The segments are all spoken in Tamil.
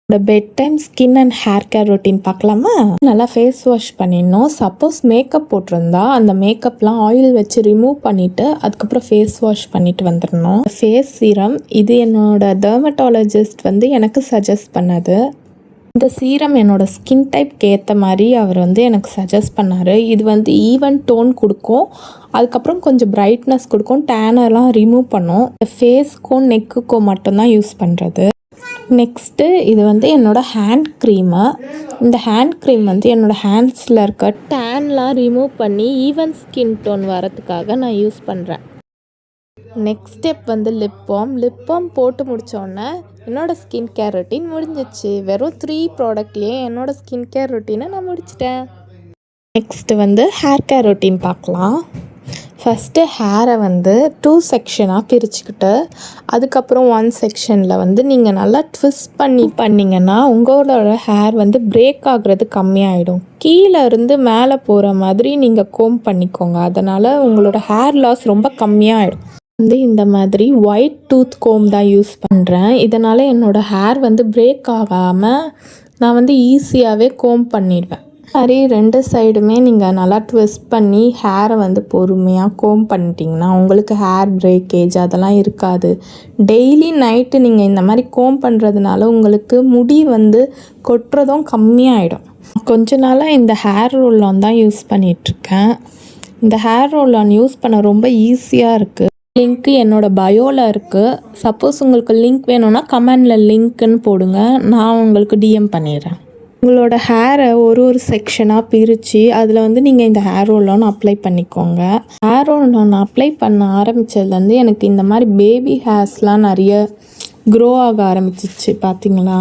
Bed time skin and hair care routine பார்க்கலாமா? நல்லா ஃபேஸ் வாஷ் பண்ணிடணும். சப்போஸ் மேக்கப் போட்டிருந்தா அந்த மேக்கப்லாம் ஆயில் வச்சு ரிமூவ் பண்ணிவிட்டு அதுக்கப்புறம் ஃபேஸ் வாஷ் பண்ணிட்டு வந்துடணும். ஃபேஸ் சீரம் இது என்னோட டெர்மட்டாலஜிஸ்ட் எனக்கு சஜஸ்ட் பண்ணது. இந்த சீரம் என்னோட ஸ்கின் டைப்க்கு ஏற்ற மாதிரி அவர் எனக்கு சஜஸ்ட் பண்ணார். இது ஈவன் டோன் கொடுக்கும், அதுக்கப்புறம் கொஞ்சம் பிரைட்னஸ் கொடுக்கும், டேனர்லாம் ரிமூவ் பண்ணும். ஃபேஸ்க்கும் நெக்குக்கும் மட்டும்தான் யூஸ் பண்ணுறது. நெக்ஸ்ட்டு இது என்னோடய ஹேண்ட் க்ரீமு. இந்த ஹேண்ட் க்ரீம் என்னோடய ஹேண்ட்ஸில் இருக்க டேன்லாம் ரிமூவ் பண்ணி ஈவன் ஸ்கின் டோன் வரதுக்காக நான் யூஸ் பண்ணுறேன். நெக்ஸ்ட் ஸ்டெப் லிப் பாம் போட்டு முடித்தோடனே என்னோடய ஸ்கின் கேர் ரொட்டீன் முடிஞ்சிச்சு. வெறும் 3 ப்ராடக்ட்லேயே என்னோடய ஸ்கின் கேர் ரொட்டீனை நான் முடிச்சிட்டேன். நெக்ஸ்ட்டு ஹேர் கேர் ரொட்டீன் பார்க்கலாம். ஃபஸ்ட்டு ஹேரை 2 செக்ஷனாக பிரிச்சுக்கிட்டு அதுக்கப்புறம் 1 செக்ஷனில் நீங்கள் நல்லா ட்விஸ்ட் பண்ணிங்கன்னா உங்களோட ஹேர் பிரேக் ஆகுறது கம்மியாயிடும். கீழே இருந்து மேலே போகிற மாதிரி நீங்கள் கோம் பண்ணிக்கோங்க. அதனால் உங்களோட ஹேர் லாஸ் ரொம்ப கம்மியாகிடும். இந்த மாதிரி ஒயிட் டூத் கோம் தான் யூஸ் பண்ணுறேன். இதனால் என்னோடய ஹேர் பிரேக் ஆகாமல் நான் ஈஸியாகவே கோம் பண்ணிடுவேன். மாதிரி 2 சைடுமே நீங்கள் நல்லா ட்விஸ்ட் பண்ணி ஹேரை பொறுமையாக கோம் பண்ணிட்டீங்கன்னா உங்களுக்கு ஹேர் பிரேக்கேஜ் அதெல்லாம் இருக்காது. டெய்லி நைட்டு நீங்கள் இந்த மாதிரி கோம் பண்ணுறதுனால உங்களுக்கு முடி கொட்டுறதும் கம்மியாயிடும். கொஞ்ச நாளாக இந்த ஹேர் ரோல் ஆன் தான் யூஸ் பண்ணிகிட்ருக்கேன். இந்த ஹேர் ரோல் ஆன் யூஸ் பண்ண ரொம்ப ஈஸியாக இருக்குது. லிங்க்கு என்னோடய பயோவில் இருக்குது. சப்போஸ் உங்களுக்கு லிங்க் வேணும்னா கமெண்டில் லிங்க்குன்னு போடுங்க, நான் உங்களுக்கு டிஎம் பண்ணிடுறேன். உங்களோட ஹேரை ஒரு செக்ஷனாக பிரித்து அதில் நீங்கள் இந்த ஹேர் ரோல் ஆன் அப்ளை பண்ணிக்கோங்க. ஹேர் ரோல் ஆன் அப்ளை பண்ண ஆரம்பித்ததுலேருந்து எனக்கு இந்த மாதிரி பேபி ஹேர்ஸ்லாம் நிறைய க்ரோ ஆக ஆரம்பிச்சிச்சு. பார்த்தீங்களா?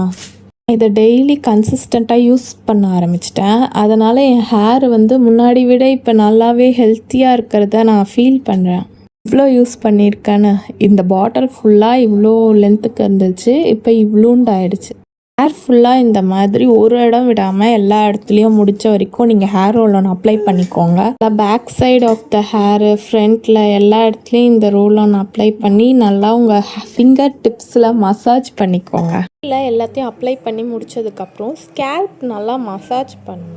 இதை டெய்லி கன்சிஸ்டண்ட்டாக யூஸ் பண்ண ஆரம்பிச்சிட்டேன். அதனால் என் ஹேர் முன்னாடி விட இப்போ நல்லாவே ஹெல்த்தியாக இருக்கிறத நான் ஃபீல் பண்ணுறேன். இவ்வளோ யூஸ் பண்ணியிருக்கேன்னு இந்த பாட்டில் ஃபுல்லாக இவ்வளோ லென்த்துக்கு இருந்துச்சு, இப்போ இவ்வளோண்டு ஆயிடுச்சு. ஹேர் ஃபுல்லாக இந்த மாதிரி ஒரு இடம் விடாமல் எல்லா இடத்துலையும் முடித்த வரைக்கும் நீங்கள் ஹேர் ரோல் ஆன் அப்ளை பண்ணிக்கோங்க. Back side of the hair, ஃப்ரண்ட்டில் எல்லா இடத்துலையும் இந்த ரோல் ஆன் அப்ளை பண்ணி நல்லா உங்கள் ஃபிங்கர் டிப்ஸில் மசாஜ் பண்ணிக்கோங்க. இல்லை எல்லாத்தையும் அப்ளை பண்ணி முடித்ததுக்கப்புறம் ஸ்கேல்ப் நல்லா மசாஜ் பண்ணணும்.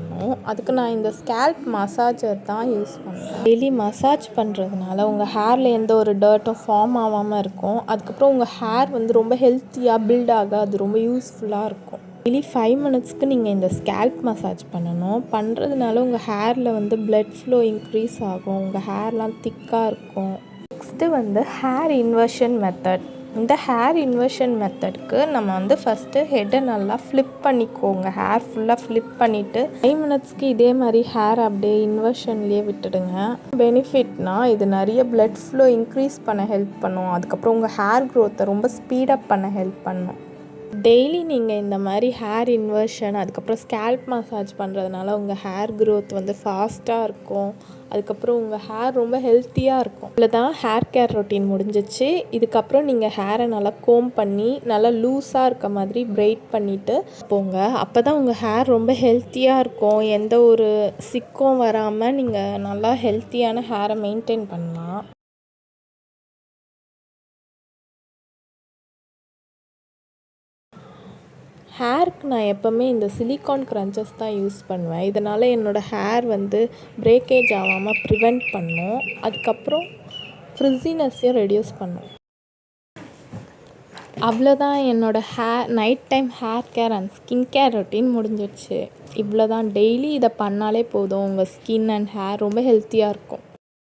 அதுக்கு நான் இந்த ஸ்கேல்ப் மசாஜர் தான் யூஸ் பண்ணுறேன். டெய்லி மசாஜ் பண்ணுறதுனால உங்கள் ஹேரில் எந்த ஒரு டர்ட்டும் ஃபார்ம் ஆகாமல் இருக்கும். அதுக்கப்புறம் உங்கள் ஹேர் ரொம்ப ஹெல்த்தியாக பில்ட் ஆக அது ரொம்ப யூஸ்ஃபுல்லாக இருக்கும். டெய்லி 5 மினிட்ஸ்க்கு நீங்கள் இந்த ஸ்கேல்ப் மசாஜ் பண்ணணும். பண்ணுறதுனால உங்கள் ஹேரில் பிளட் ஃப்ளோ இன்க்ரீஸ் ஆகும், உங்கள் ஹேர்லாம் திக்காக இருக்கும். Next hair inversion method. இந்த ஹேர் இன்வர்ஷன் மெத்தடுக்கு நம்ம ஃபஸ்ட்டு ஹெட்டை நல்லா ஃப்ளிப் பண்ணிக்கோங்க. ஹேர் ஃபுல்லாக ஃப்ளிப் பண்ணிவிட்டு 5 மினிட்ஸ்க்கு இதே மாதிரி ஹேர் அப்படியே இன்வர்ஷன்லேயே விட்டுடுங்க. பெனிஃபிட்னால் இது நிறைய பிளட் ஃப்ளோ இன்க்ரீஸ் பண்ண ஹெல்ப் பண்ணும். அதுக்கப்புறம் உங்கள் ஹேர் க்ரோத்தை ரொம்ப ஸ்பீடப் பண்ண ஹெல்ப் பண்ணும். டெய்லி நீங்கள் இந்த மாதிரி ஹேர் இன்வர்ஷன் அதுக்கப்புறம் ஸ்கேல்ப் மசாஜ் பண்ணுறதுனால உங்கள் ஹேர் க்ரோத் ஃபாஸ்ட்டாக இருக்கும். அதுக்கப்புறம் உங்கள் ஹேர் ரொம்ப ஹெல்த்தியாக இருக்கும். இதில் தான் ஹேர் கேர் ரொட்டீன் முடிஞ்சிச்சு. இதுக்கப்புறம் நீங்கள் ஹேரை நல்லா கோம் பண்ணி நல்லா லூஸாக இருக்க மாதிரி பிரைட் பண்ணிவிட்டு போங்க. அப்போ தான் உங்கள் ஹேர் ரொம்ப ஹெல்த்தியாக இருக்கும். எந்த ஒரு சிக்கும் வராமல் நீங்கள் நல்லா ஹெல்த்தியான ஹேரை மெயின்டைன் பண்ணலாம். ஹேருக்கு நான் எப்போவுமே இந்த சிலிக்கான் க்ரன்ச்சஸ் தான் யூஸ் பண்ணுவேன். இதனால் என்னோடய ஹேர் பிரேக்கேஜ் ஆகாமல் ப்ரிவெண்ட் பண்ணும். அதுக்கப்புறம் ஃப்ரிஸினஸையும் ரெடியூஸ் பண்ணும். அவ்வளோதான் என்னோடய night time hair care and skin care routine முடிஞ்சிடுச்சு. இவ்வளோ தான். டெய்லி இதை பண்ணாலே போதும், உங்கள் ஸ்கின் அண்ட் ஹேர் ரொம்ப ஹெல்த்தியாக இருக்கும்.